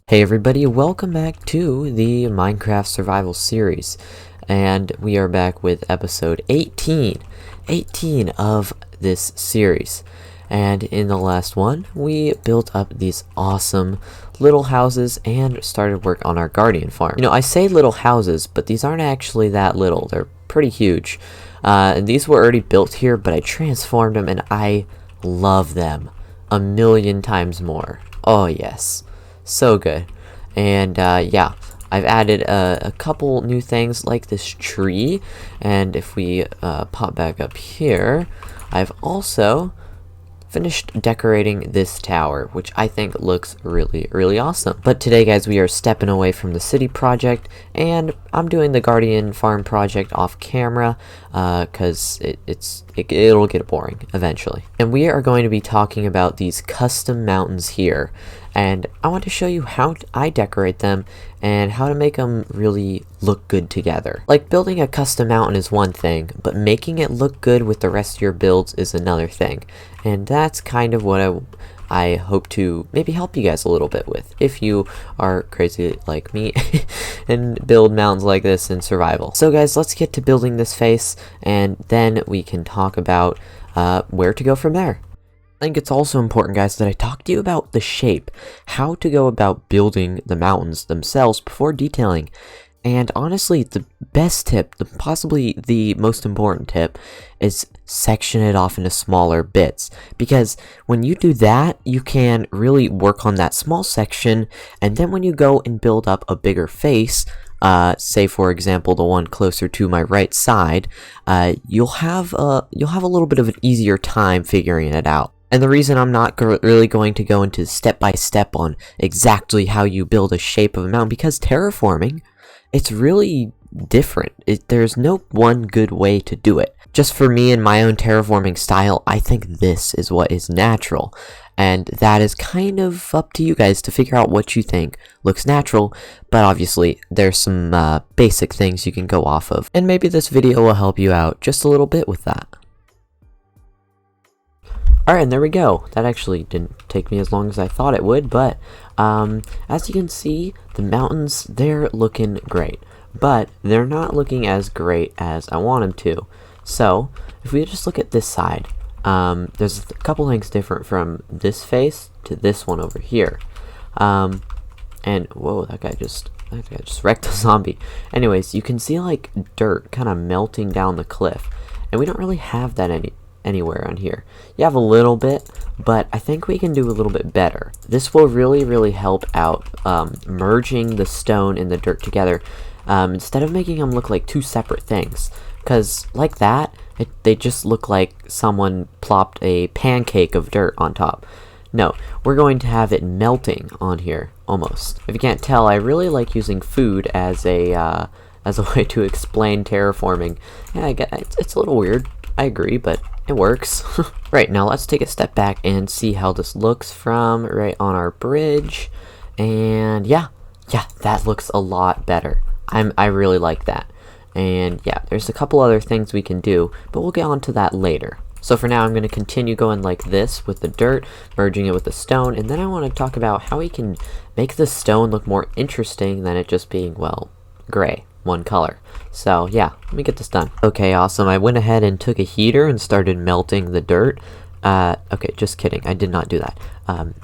Hey everybody, welcome back to the Minecraft Survival Series, and we are back with episode 18 of this series. And in the last one, we built up these awesome little houses and started work on our guardian farm. You know, I say little houses, but these aren't actually that little. They're pretty huge. And these were already built here, but I transformed them and I love them a million times more. Oh yes. So good. And yeah, I've added a couple new things like this tree, and if we pop back up here, I've also finished decorating this tower, which I think looks really awesome. But today, guys, we are stepping away from the city project, and I'm doing the guardian farm project off camera because it'll get boring eventually. And we are going to be talking about these custom mountains here, and I want to show you how I decorate them and how to make them really look good together. Like, building a custom mountain is one thing, but making it look good with the rest of your builds is another thing. And that's kind of what I hope to maybe help you guys a little bit with, if you are crazy like me and build mountains like this in survival. So guys, let's get to building this face, and then we can talk about where to go from there. I think it's also important, guys, that I talk to you about the shape, how to go about building the mountains themselves before detailing. And honestly, the best tip, possibly the most important tip, is section it off into smaller bits. Because when you do that, you can really work on that small section, and then when you go and build up a bigger face, say for example the one closer to my right side, you'll have a little bit of an easier time figuring it out. And the reason I'm not really going to go into step-by-step on exactly how you build a shape of a mountain, because terraforming, it's really different. There's no one good way to do it. Just for me and my own terraforming style, I think this is what is natural. And that is kind of up to you guys to figure out what you think looks natural, but obviously there's some basic things you can go off of. And maybe this video will help you out just a little bit with that. Alright, and there we go. That actually didn't take me as long as I thought it would, but as you can see, the mountains, they're looking great. But they're not looking as great as I want them to. So, if we just look at this side, there's a couple things different from this face to this one over here. And, whoa, that guy just wrecked a zombie. Anyways, you can see like dirt kind of melting down the cliff. And we don't really have that anywhere on here. You have a little bit, but I think we can do a little bit better. This will really help out merging the stone and the dirt together, instead of making them look like two separate things, because like that they just look like someone plopped a pancake of dirt on top. No, we're going to have it melting on here almost. If you can't tell, I really like using food as a way to explain terraforming. Yeah, I get it's a little weird, I agree, but it works. Right, now let's take a step back and see how this looks from right on our bridge. And yeah, that looks a lot better. I really like that. And yeah, there's a couple other things we can do, but we'll get onto that later. So for now, I'm going to continue going like this with the dirt, merging it with the stone, and then I want to talk about how we can make the stone look more interesting than it just being, well, gray. One color. So yeah, let me get this done. Okay, awesome. I went ahead and took a heater and started melting the dirt. Okay, just kidding. I did not do that.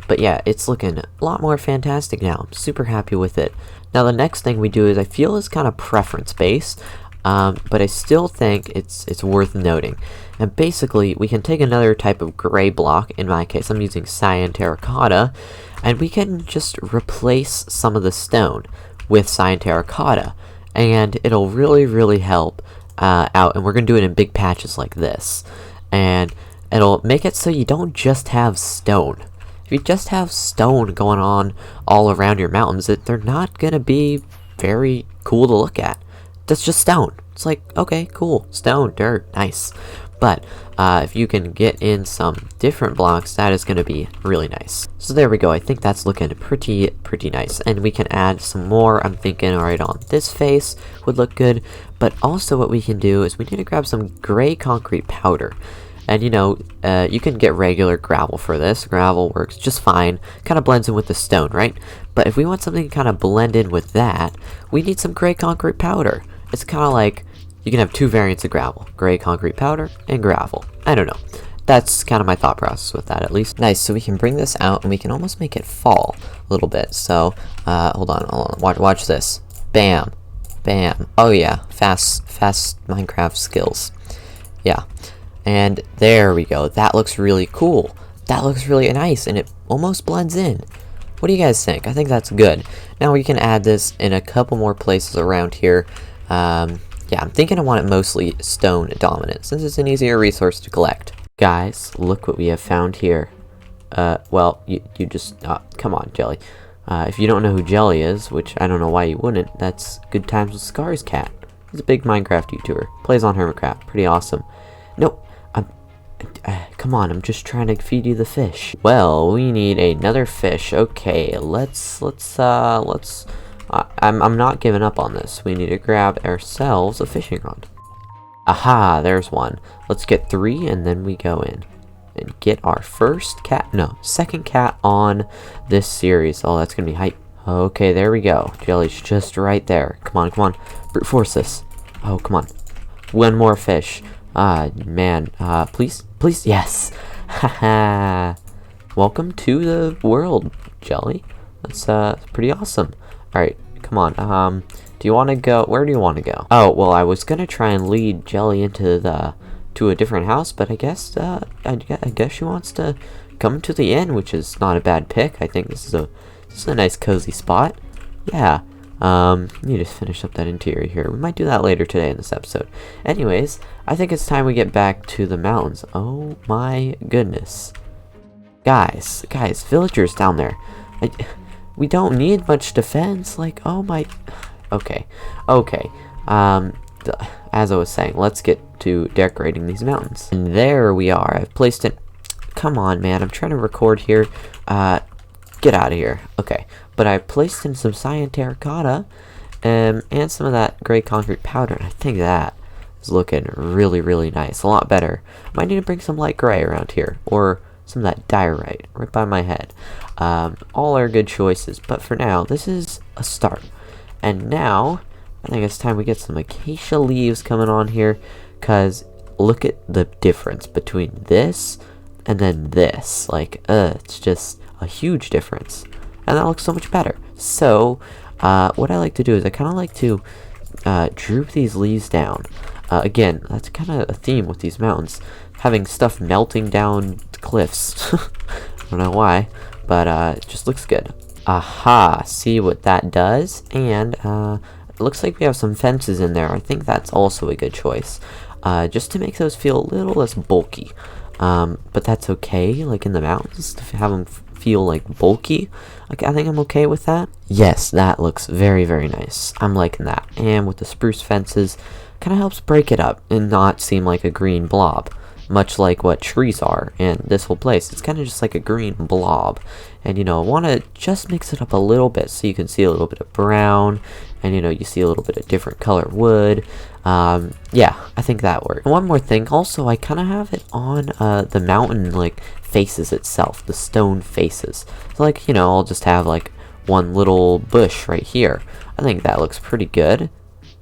But yeah, it's looking a lot more fantastic now. I'm super happy with it. Now the next thing we do is, I feel is kind of preference based, but I still think it's worth noting. And basically, we can take another type of gray block. In my case, I'm using cyan terracotta, and we can just replace some of the stone with cyan terracotta. And it'll really help out, and we're going to do it in big patches like this. And it'll make it so you don't just have stone. If you just have stone going on all around your mountains, they're not going to be very cool to look at. That's just stone. It's like, okay, cool, stone, dirt, nice. But if you can get in some different blocks, that is going to be really nice. So there we go. I think that's looking pretty nice. And we can add some more. I'm thinking right on this face would look good. But also what we can do is we need to grab some gray concrete powder. And you know, you can get regular gravel for this. Gravel works just fine, kind of blends in with the stone, right? But if we want something to kind of blend in with that, we need some gray concrete powder. It's kind of like, you can have two variants of gravel, gray concrete powder and gravel. I don't know. That's kind of my thought process with that, at least. Nice, so we can bring this out and we can almost make it fall a little bit. So, hold on, watch this. Bam, bam. Oh yeah, fast Minecraft skills. Yeah, and there we go. That looks really cool. That looks really nice, and it almost blends in. What do you guys think? I think that's good. Now we can add this in a couple more places around here. Yeah, I'm thinking I want it mostly stone dominant, since it's an easier resource to collect. Guys, look what we have found here. Well, you just, come on, Jelly. If you don't know who Jelly is, which I don't know why you wouldn't, that's Good Times with Scar's cat. He's a big Minecraft YouTuber. Plays on Hermitcraft. Pretty awesome. No, come on, I'm just trying to feed you the fish. Well, we need another fish. Okay, I'm not giving up on this. We need to grab ourselves a fishing rod. Aha, there's one. Let's get 3 and then we go in and get our second cat on this series. Oh, that's gonna be hype. Okay, there we go. Jelly's just right there. Come on. Brute force this. Oh, come on. One more fish. Man. Please? Yes. Haha. Welcome to the world, Jelly. That's, pretty awesome. Alright, come on. Do you want to go? Where do you want to go? Oh, well, I was gonna try and lead Jelly into to a different house, but I guess she wants to come to the inn, which is not a bad pick. I think this is a nice cozy spot. Yeah. Need to finish up that interior here. We might do that later today in this episode. Anyways, I think it's time we get back to the mountains. Oh my goodness. Guys, villagers down there. We don't need much defense. Like, oh my... Okay. As I was saying, let's get to decorating these mountains. And there we are. I've placed it... Come on, man. I'm trying to record here. Get out of here. Okay. But I placed in some cyan terracotta and some of that gray concrete powder. And I think that is looking really, really nice. A lot better. Might need to bring some light gray around here. Or some of that diorite right by my head. All are good choices. But for now, this is a start. And now, I think it's time we get some acacia leaves coming on here, because look at the difference between this and then this. Like, it's just a huge difference. And that looks so much better. So, what I like to do is I kind of like to droop these leaves down. Again, that's kind of a theme with these mountains. Having stuff melting down cliffs. I don't know why, but it just looks good. Aha, see what that does, and it looks like we have some fences in there. I think that's also a good choice, just to make those feel a little less bulky, but that's okay, like in the mountains, to have them feel like bulky. Like, I think I'm okay with that. Yes, that looks very, very nice. I'm liking that, and with the spruce fences, kind of helps break it up and not seem like a green blob. Much like what trees are in this whole place. It's kind of just like a green blob. And, you know, I want to just mix it up a little bit so you can see a little bit of brown. And, you know, you see a little bit of different color wood. Yeah, I think that works. One more thing. Also, I kind of have it on the mountain, like, faces itself. The stone faces. So, like, you know, I'll just have, like, one little bush right here. I think that looks pretty good.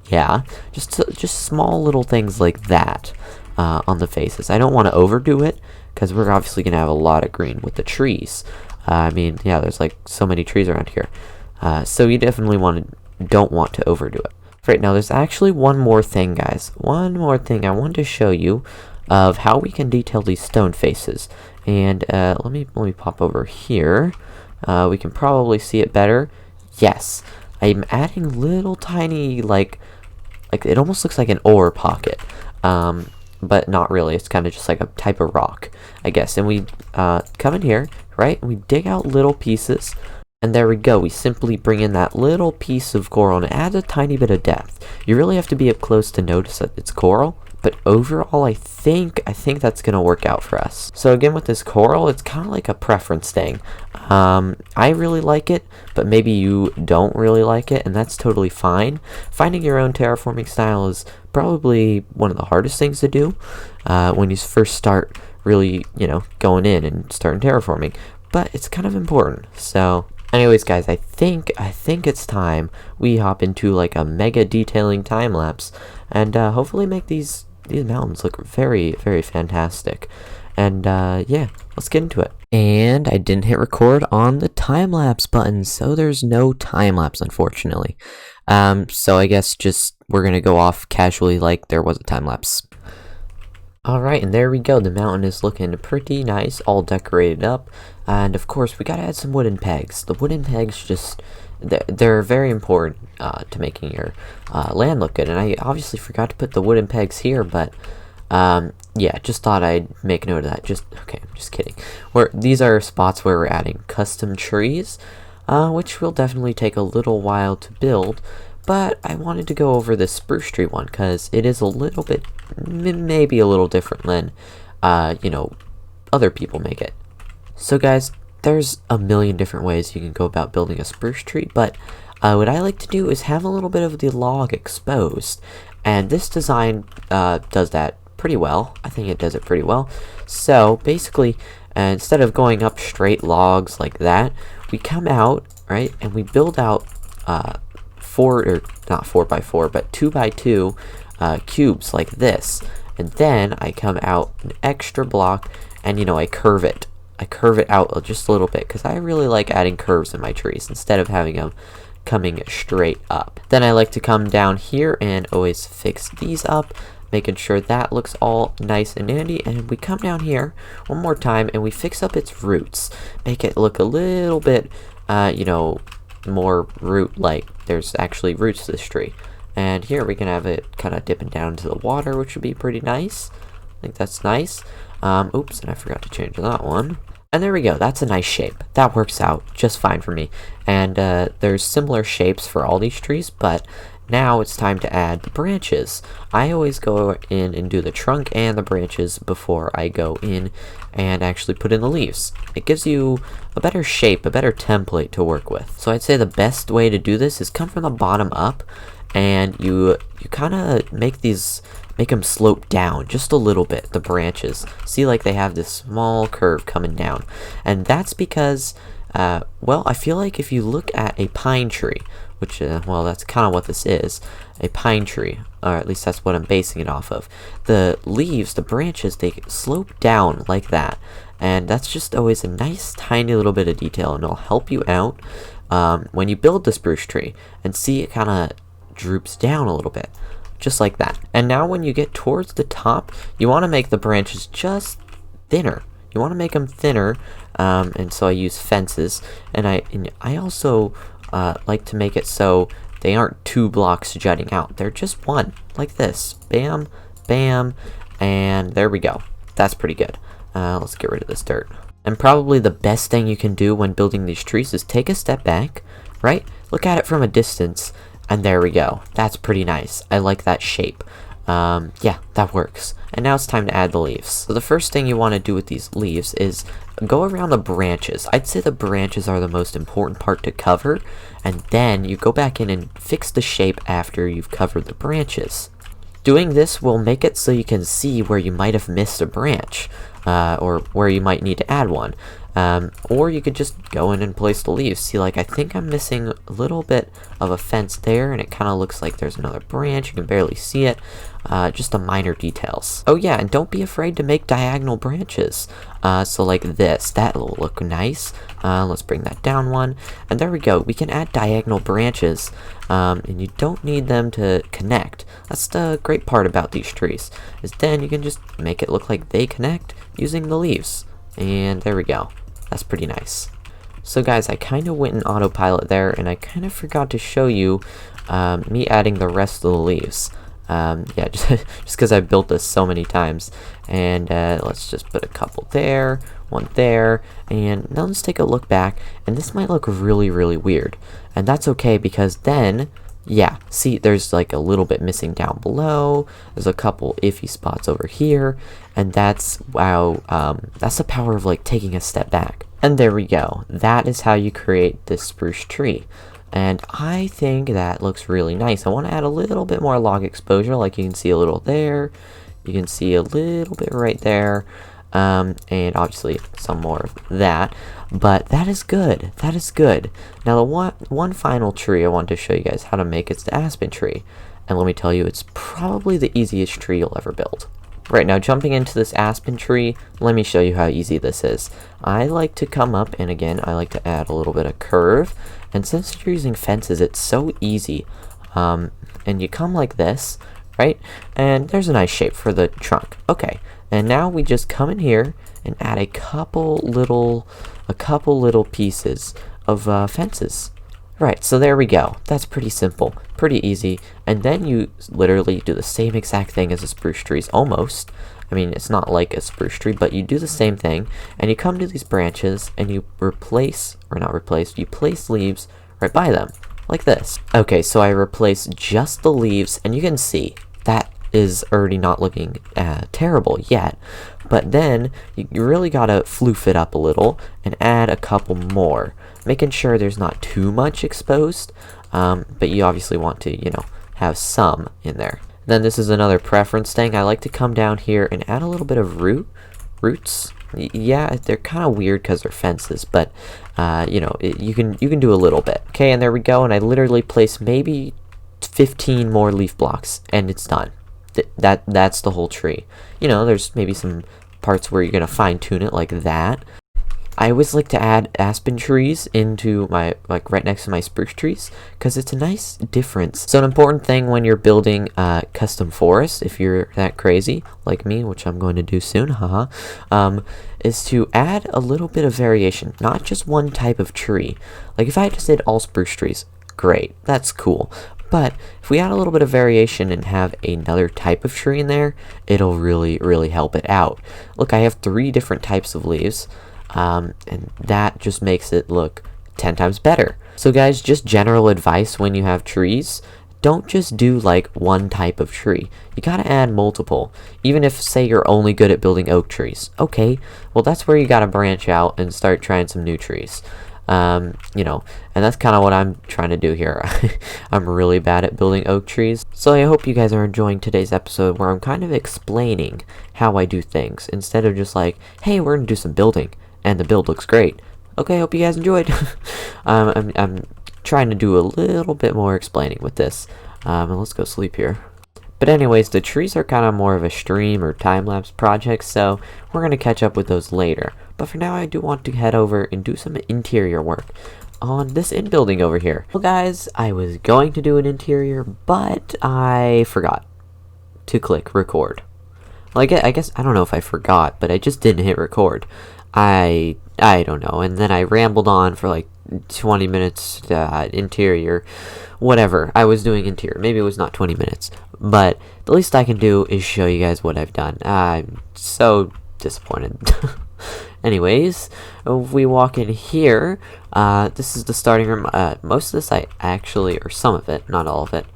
Yeah, just small little things like that. On the faces. I don't want to overdo it, because we're obviously going to have a lot of green with the trees. I mean, yeah, there's like so many trees around here. So you definitely don't want to overdo it. Right, now there's actually one more thing, guys. One more thing I wanted to show you of how we can detail these stone faces. And let me pop over here. We can probably see it better. Yes, I'm adding little tiny, like it almost looks like an ore pocket. But not really. It's kind of just like a type of rock, I guess. And we come in here, right? And we dig out little pieces. And there we go. We simply bring in that little piece of coral and it adds a tiny bit of depth. You really have to be up close to notice that it's coral. But overall, I think that's going to work out for us. So again, with this coral, it's kind of like a preference thing. I really like it, but maybe you don't really like it, and that's totally fine. Finding your own terraforming style is probably one of the hardest things to do when you first start really, going in and starting terraforming. But it's kind of important. So anyways, guys, I think it's time we hop into like a mega detailing time lapse, and hopefully make these mountains look very, very fantastic. And yeah, let's get into it. And I didn't hit record on the time lapse button, so there's no time lapse, unfortunately. So I guess we're gonna go off casually like there was a time lapse. Alright, and there we go. The mountain is looking pretty nice, all decorated up. And of course, we gotta add some wooden pegs. The wooden pegs they're very important to making your land look good. And I obviously forgot to put the wooden pegs here, but yeah, just thought I'd make note of that. Okay, I'm just kidding. These are spots where we're adding custom trees, which will definitely take a little while to build. But I wanted to go over this spruce tree one because it is a little bit, maybe a little different than, other people make it. So guys, there's a million different ways you can go about building a spruce tree, but what I like to do is have a little bit of the log exposed, and this design does that pretty well. I think it does it pretty well. So basically, instead of going up straight logs like that, we come out, right, and we build out not 4x4, but 2x2 cubes like this. And then I come out an extra block, and I curve it. I curve it out just a little bit because I really like adding curves in my trees instead of having them coming straight up. Then I like to come down here and always fix these up, making sure that looks all nice and dandy. And we come down here one more time and we fix up its roots, make it look a little bit more root like there's actually roots to this tree. And here we can have it kind of dipping down into the water, which would be pretty nice. I think that's nice. Oops, and I forgot to change that one. And there we go. That's a nice shape. That works out just fine for me. And there's similar shapes for all these trees, but now it's time to add the branches. I always go in and do the trunk and the branches before I go in and actually put in the leaves. It gives you a better shape, a better template to work with. So I'd say the best way to do this is come from the bottom up, and you kind of make them slope down just a little bit, the branches. See, like they have this small curve coming down. And that's because, well, I feel like if you look at a pine tree, which, well, that's kind of what this is, a pine tree, or at least that's what I'm basing it off of. The leaves, the branches, they slope down like that. And that's just always a nice tiny little bit of detail, and it'll help you out when you build the spruce tree. And see, it kind of droops down a little bit, just like that. And now when you get towards the top, you want to make the branches just thinner. You want to make them thinner, and so I use fences. And I also like to make it so they aren't 2 blocks jutting out. They're just one, like this. Bam, bam, and there we go. That's pretty good. Let's get rid of this dirt. And probably the best thing you can do when building these trees is take a step back, right? Look at it from a distance, and there we go. That's pretty nice. I like that shape. Yeah, that works. And now it's time to add the leaves. So the first thing you want to do with these leaves is go around the branches. I'd say the branches are the most important part to cover, and then you go back in and fix the shape after you've covered the branches. Doing this will make it so you can see where you might have missed a branch, or where you might need to add one. Or you could just go in and place the leaves. See, like, I think I'm missing a little bit of a fence there, and it kind of looks like there's another branch. You can barely see it. Just the minor details. Oh yeah, and don't be afraid to make diagonal branches. So like this, that will look nice. Let's bring that down one, and there we go. We can add diagonal branches, and you don't need them to connect. That's the great part about these trees, is then you can just make it look like they connect using the leaves. And there we go. That's pretty nice. So guys, I kind of went in autopilot there, and I kind of forgot to show you me adding the rest of the leaves. Yeah, just because I've built this so many times. And let's just put a couple there, one there, and now let's take a look back, and this might look really, really weird. And that's okay, because then, yeah, see, there's like a little bit missing down below, there's a couple iffy spots over here, and that's, wow, that's the power of like taking a step back. And there we go. That is how you create this spruce tree. And I think that looks really nice. I want to add a little bit more log exposure, like you can see a little there. You can see a little bit right there. And obviously some more of that. But that is good. That is good. Now the one final tree I want to show you guys how to make is the aspen tree. And let me tell you, it's probably the easiest tree you'll ever build. Right, now jumping into this aspen tree, let me show you how easy this is. I like to come up, and again, I like to add a little bit of curve. And since you're using fences, it's so easy. And you come like this, right? And there's a nice shape for the trunk. Okay, and now we just come in here and add a couple little pieces of fences. Right, so there we go. That's pretty simple, pretty easy. And then you literally do the same exact thing as a spruce trees, almost. I mean, it's not like a spruce tree, but you do the same thing. And you come to these branches and you replace, or not replace, you place leaves right by them, like this. Okay, so I replace just the leaves, and you can see that is already not looking terrible yet. But then you really gotta floof it up a little and add a couple more, making sure there's not too much exposed, but you obviously want to, you know, have some in there. Then this is another preference thing. I like to come down here and add a little bit of roots. Yeah, they're kind of weird because they're fences, but you know, you can do a little bit. Okay, and there we go. And I literally place maybe 15 more leaf blocks, and it's done. That's the whole tree. You know, there's maybe some parts where you're gonna fine tune it like that. I always like to add aspen trees into my, like, right next to my spruce trees, because it's a nice difference. So an important thing when you're building custom forests, if you're that crazy like me, which I'm going to do soon, haha, is to add a little bit of variation, not just one type of tree. Like if I just did all spruce trees, great, that's cool. But if we add a little bit of variation and have another type of tree in there, it'll really, really help it out. Look, I have 3 different types of leaves. And that just makes it look 10 times better. So guys, just general advice when you have trees, don't just do like one type of tree. You gotta add multiple. Even if, say, you're only good at building oak trees. Okay, well that's where you gotta branch out and start trying some new trees. You know, and that's kind of what I'm trying to do here. I'm really bad at building oak trees. So I hope you guys are enjoying today's episode where I'm kind of explaining how I do things instead of just like, hey, we're gonna do some building. And the build looks great. Okay, hope you guys enjoyed. I'm trying to do a little bit more explaining with this. And let's go sleep here. But anyways, the trees are kind of more of a stream or time-lapse project, so we're going to catch up with those later. But for now, I do want to head over and do some interior work on this in-building over here. Well guys, I was going to do an interior, but I forgot to click record. Well, I guess, I don't know if I forgot, but I just didn't hit record. I don't know, and then I rambled on for like 20 minutes, interior, whatever, I was doing interior, maybe it was not 20 minutes, but the least I can do is show you guys what I've done. I'm so disappointed. Anyways, if we walk in here, this is the starting room. Most of this I actually, or some of it, not all of it,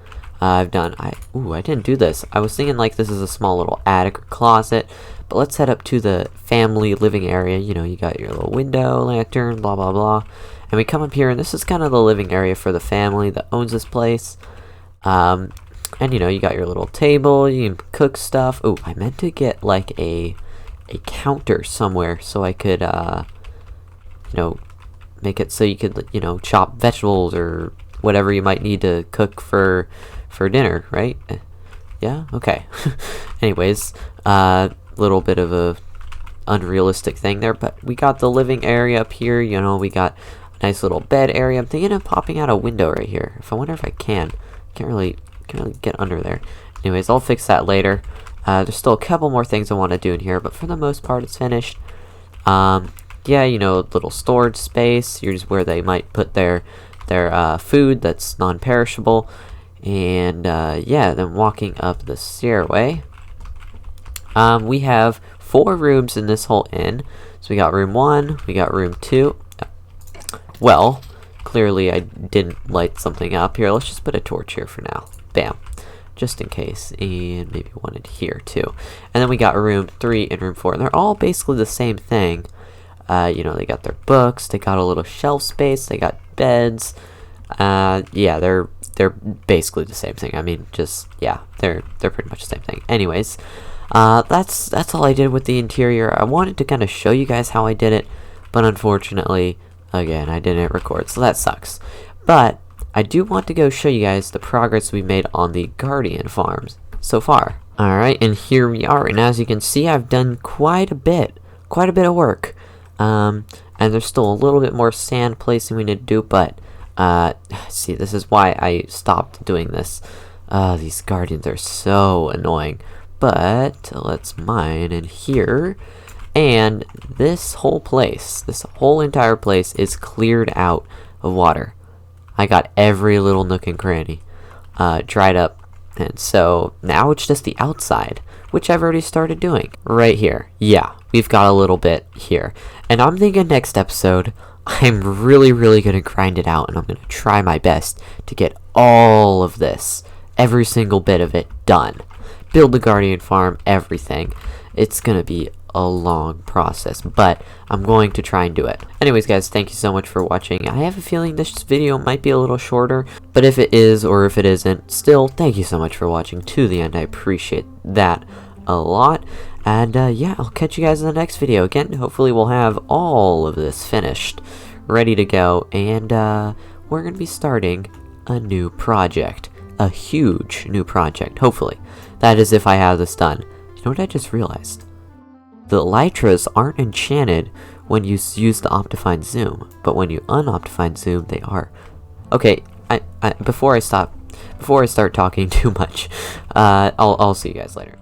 I've done. I didn't do this. I was thinking like this is a small little attic or closet, but let's head up to the family living area. You know, you got your little window, lantern, blah, blah, blah. And we come up here, and this is kind of the living area for the family that owns this place. And, you know, you got your little table, you can cook stuff. Oh, I meant to get, like, a counter somewhere so I could, you know, make it so you could, you know, chop vegetables or whatever you might need to cook for dinner, right? Yeah? Okay. Anyways, little bit of a unrealistic thing there, but we got the living area up here. You know, we got a nice little bed area. I'm thinking of popping out a window right here. I wonder if I can. Can't really get under there. Anyways, I'll fix that later. There's still a couple more things I want to do in here, but for the most part, it's finished. Yeah, you know, little storage space. Here's where they might put their food that's non-perishable. And yeah, then walking up the stairway. We have 4 rooms in this whole inn. So we got room 1, we got room 2. Well, clearly I didn't light something up here. Let's just put a torch here for now. Bam. Just in case. And maybe one in here too. And then we got room 3 and room 4. And they're all basically the same thing. You know, they got their books, they got a little shelf space, they got beds. Yeah, they're basically the same thing. I mean, just yeah, they're pretty much the same thing. Anyways, that's all I did with the interior. I wanted to kind of show you guys how I did it, but unfortunately, again, I didn't record, so that sucks. But I do want to go show you guys the progress we made on the Guardian farms so far. Alright, and here we are, and as you can see, I've done quite a bit of work. And there's still a little bit more sand placing we need to do, but see, this is why I stopped doing this. These Guardians are so annoying. But let's mine in here, and this whole entire place is cleared out of water. I got every little nook and cranny dried up, and so now it's just the outside, which I've already started doing right here. Yeah, we've got a little bit here, and I'm thinking next episode I'm really gonna grind it out, and I'm gonna try my best to get all of this, every single bit of it, done. Build the Guardian farm, everything. It's gonna be a long process, but I'm going to try and do it. Anyways, guys, thank you so much for watching. I have a feeling this video might be a little shorter, but if it is or if it isn't, still, thank you so much for watching to the end. I appreciate that a lot. And yeah, I'll catch you guys in the next video. Again, hopefully we'll have all of this finished, ready to go, and we're gonna be starting a new project. A huge new project, hopefully. That is if I have this done. You know what I just realized? The elytras aren't enchanted when you use the Optifine Zoom, but when you unoptifine Zoom, they are. Okay, before I start talking too much, I'll see you guys later.